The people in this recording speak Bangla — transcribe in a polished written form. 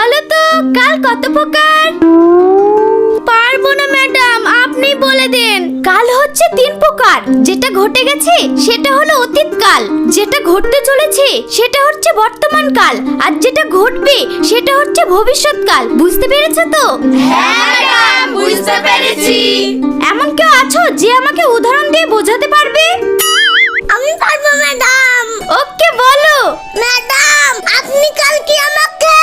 বলো তো কাল কত প্রকার? পারবো না ম্যাডাম, আপনি বলে দেন। কাল হচ্ছে 3 প্রকার। যেটা ঘটে গেছে সেটা হলো অতীতকাল, যেটা ঘটতে চলেছে সেটা হচ্ছে বর্তমান কাল, আর যেটা ঘটবে সেটা হচ্ছে ভবিষ্যৎকাল। বুঝতে পেরেছো তো? হ্যাঁ ম্যাডাম, বুঝতে পেরেছি। এমন কেউ আছো যে আমাকে উদাহরণ দিয়ে বোঝাতে পারবে? আমি পারবো ম্যাডাম। ওকে বলো। ম্যাডাম, আপনি কালকে আমাকে